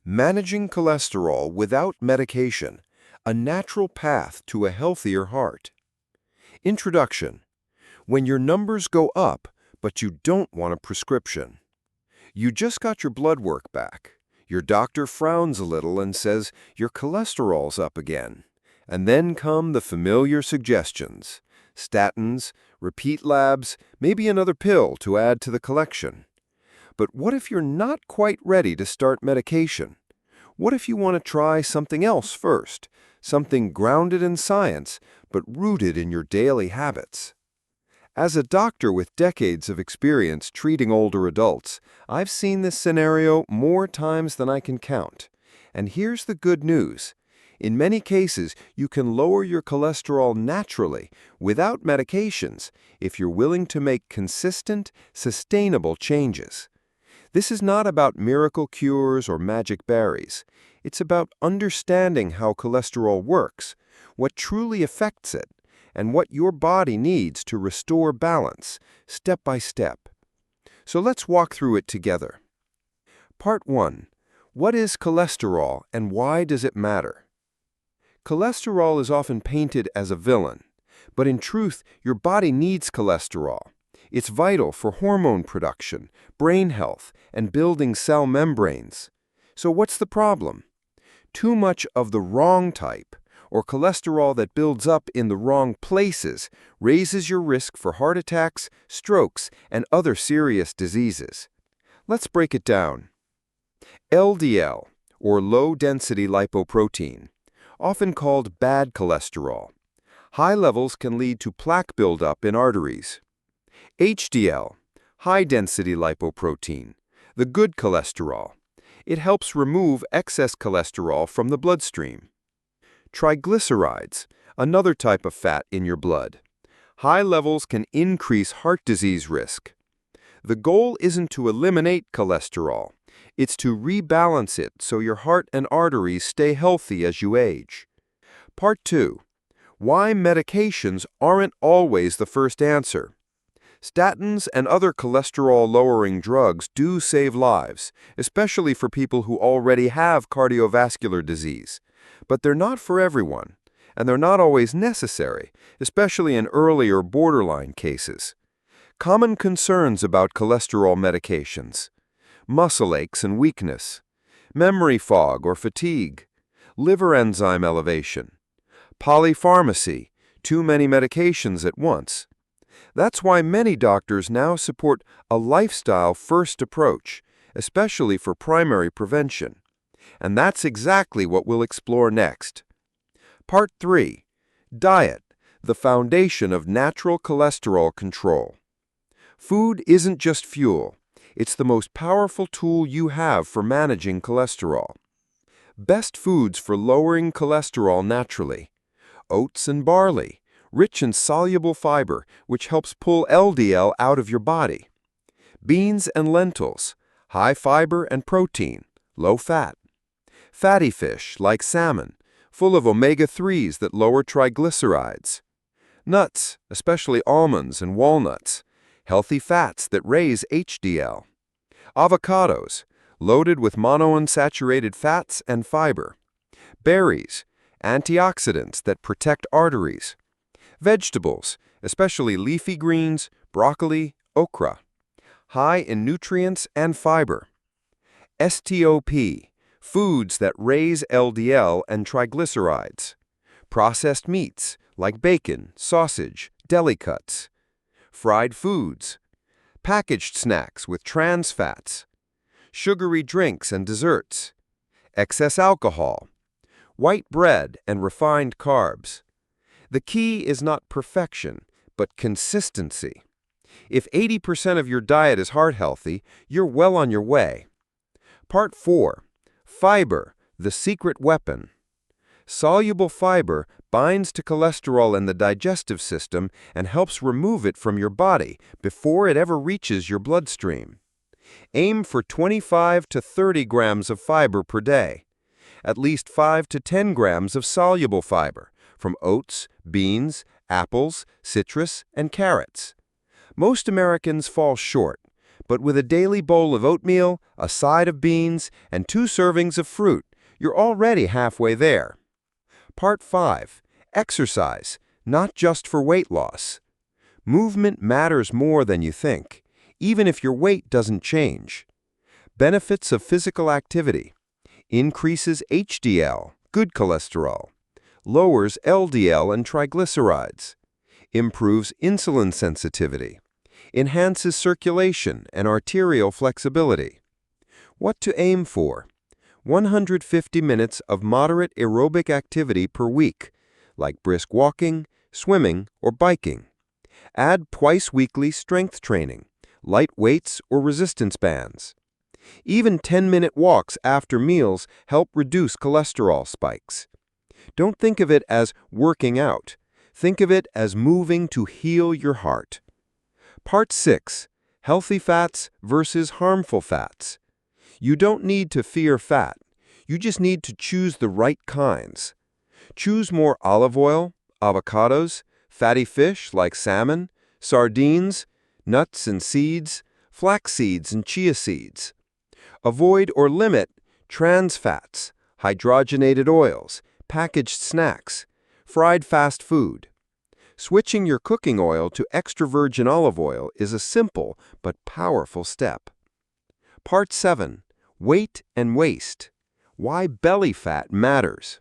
Managing cholesterol without medication, a natural path to a healthier heart. Introduction. When your numbers go up, but you don't want a prescription. You just got your blood work back. Your doctor frowns a little and says your cholesterol's up again. And then come the familiar suggestions. Statins, repeat labs, maybe another pill to add to the collection. But what if you're not quite ready to start medication? What if you want to try something else first, something grounded in science, but rooted in your daily habits? As a doctor with decades of experience treating older adults, I've seen this scenario more times than I can count. And here's the good news. In many cases, you can lower your cholesterol naturally, without medications, if you're willing to make consistent, sustainable changes. This is not about miracle cures or magic berries. It's about understanding how cholesterol works, what truly affects it, and what your body needs to restore balance, step by step. So let's walk through it together. Part 1. What is cholesterol and why does it matter? Cholesterol is often painted as a villain, but in truth, your body needs cholesterol. It's vital for hormone production, brain health, and building cell membranes. So what's the problem? Too much of the wrong type, or cholesterol that builds up in the wrong places, raises your risk for heart attacks, strokes, and other serious diseases. Let's break it down. LDL, or low-density lipoprotein, often called bad cholesterol. High levels can lead to plaque buildup in arteries. HDL, high-density lipoprotein, the good cholesterol. It helps remove excess cholesterol from the bloodstream. Triglycerides, another type of fat in your blood. High levels can increase heart disease risk. The goal isn't to eliminate cholesterol. It's to rebalance it so your heart and arteries stay healthy as you age. Part 2. Why medications aren't always the first answer. Statins and other cholesterol-lowering drugs do save lives, especially for people who already have cardiovascular disease. But they're not for everyone, and they're not always necessary, especially in earlier borderline cases. Common concerns about cholesterol medications: muscle aches and weakness, memory fog or fatigue, liver enzyme elevation, polypharmacy, too many medications at once. That's why many doctors now support a lifestyle-first approach, especially for primary prevention. And that's exactly what we'll explore next. Part 3. Diet, the foundation of natural cholesterol control. Food isn't just fuel. It's the most powerful tool you have for managing cholesterol. Best foods for lowering cholesterol naturally: oats and barley, rich in soluble fiber, which helps pull LDL out of your body. Beans and lentils, high fiber and protein, low fat. Fatty fish, like salmon, full of omega-3s that lower triglycerides. Nuts, especially almonds and walnuts, healthy fats that raise HDL. Avocados, loaded with monounsaturated fats and fiber. Berries, antioxidants that protect arteries. Vegetables, especially leafy greens, broccoli, okra, high in nutrients and fiber. STOP, foods that raise LDL and triglycerides. Processed meats, like bacon, sausage, deli cuts. Fried foods. Packaged snacks with trans fats. Sugary drinks and desserts. Excess alcohol. White bread and refined carbs. The key is not perfection, but consistency. If 80% of your diet is heart healthy, you're well on your way. Part 4. Fiber, the secret weapon. Soluble fiber binds to cholesterol in the digestive system and helps remove it from your body before it ever reaches your bloodstream. Aim for 25 to 30 grams of fiber per day. At least 5 to 10 grams of soluble fiber from oats, beans, apples, citrus, and carrots. Most Americans fall short, But with a daily bowl of oatmeal, a side of beans, and 2 servings of fruit, you're already halfway there. Part 5. Exercise, not just for weight loss. Movement matters more than you think, even if your weight doesn't change. Benefits of physical activity. Increases HDL, good cholesterol. Lowers LDL and triglycerides. Improves insulin sensitivity. Enhances circulation and arterial flexibility. What to aim for? 150 minutes of moderate aerobic activity per week, like brisk walking, swimming, or biking. Add twice weekly strength training, light weights or resistance bands. Even 10-minute walks after meals help reduce cholesterol spikes. Don't think of it as working out. Think of it as moving to heal your heart. Part 6. Healthy fats versus harmful fats. You don't need to fear fat. You just need to choose the right kinds. Choose more olive oil, avocados, fatty fish like salmon, sardines, nuts and seeds, flax seeds and chia seeds. Avoid or limit trans fats, hydrogenated oils, packaged snacks, fried fast food. Switching your cooking oil to extra virgin olive oil is a simple but powerful step. Part 7. Weight and waist. Why belly fat matters.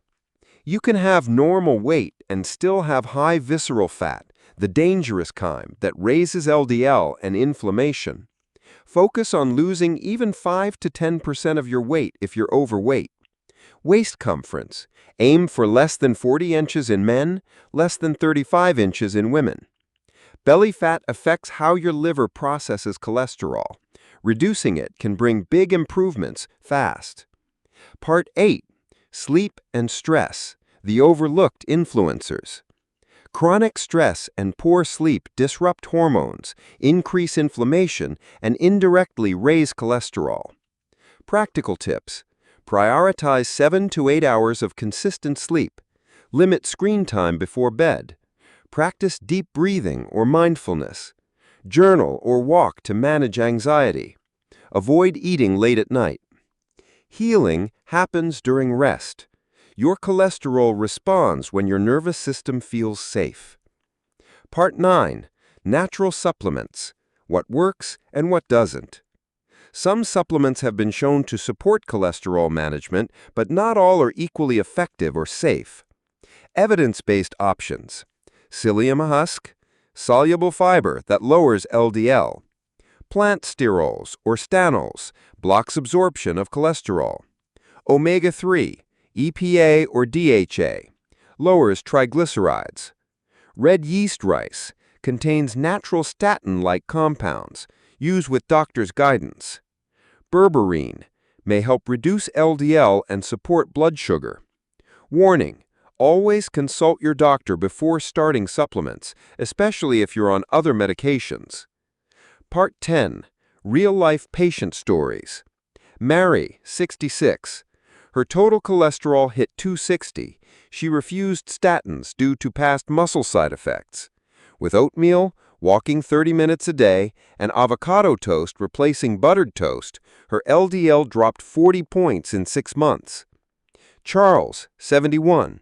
You can have normal weight and still have high visceral fat, the dangerous kind that raises LDL and inflammation. Focus on losing even 5 to 10% of your weight if you're overweight. Waist circumference. Aim for less than 40 inches in men, less than 35 inches in women. Belly fat affects how your liver processes cholesterol. Reducing it can bring big improvements fast. Part 8. Sleep and stress, the overlooked influencers. Chronic stress and poor sleep disrupt hormones, increase inflammation, and indirectly raise cholesterol. Practical tips. Prioritize 7 to 8 hours of consistent sleep. Limit screen time before bed. Practice deep breathing or mindfulness. Journal or walk to manage anxiety. Avoid eating late at night. Healing happens during rest. Your cholesterol responds when your nervous system feels safe. Part 9. Natural supplements. What works and what doesn't. Some supplements have been shown to support cholesterol management, but not all are equally effective or safe. Evidence-based options. Psyllium husk, soluble fiber that lowers LDL. Plant sterols or stanols, blocks absorption of cholesterol. Omega-3, EPA or DHA, lowers triglycerides. Red yeast rice, contains natural statin-like compounds, used with doctor's guidance. Berberine, may help reduce LDL and support blood sugar. Warning, always consult your doctor before starting supplements, especially if you're on other medications. Part 10. Real-life patient stories. Mary, 66. Her total cholesterol hit 260. She refused statins due to past muscle side effects. With oatmeal, walking 30 minutes a day, and avocado toast replacing buttered toast, her LDL dropped 40 points in 6 months. Charles, 71.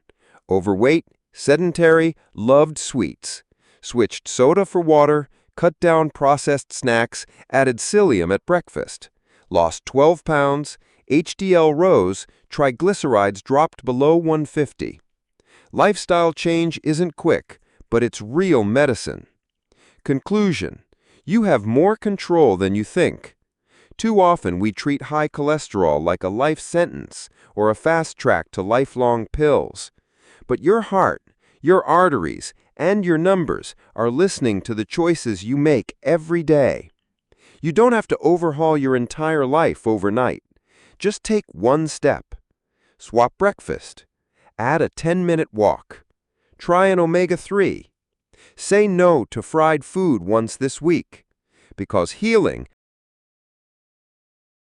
Overweight, sedentary, loved sweets. Switched soda for water, cut down processed snacks, added psyllium at breakfast. Lost 12 pounds, HDL rose, triglycerides dropped below 150. Lifestyle change isn't quick, but it's real medicine. Conclusion: you have more control than you think. Too often we treat high cholesterol like a life sentence or a fast track to lifelong pills. But your heart, your arteries, and your numbers are listening to the choices you make every day. You don't have to overhaul your entire life overnight. Just take one step. Swap breakfast. Add a 10-minute walk. Try an omega-3. Say no to fried food once this week. Because healing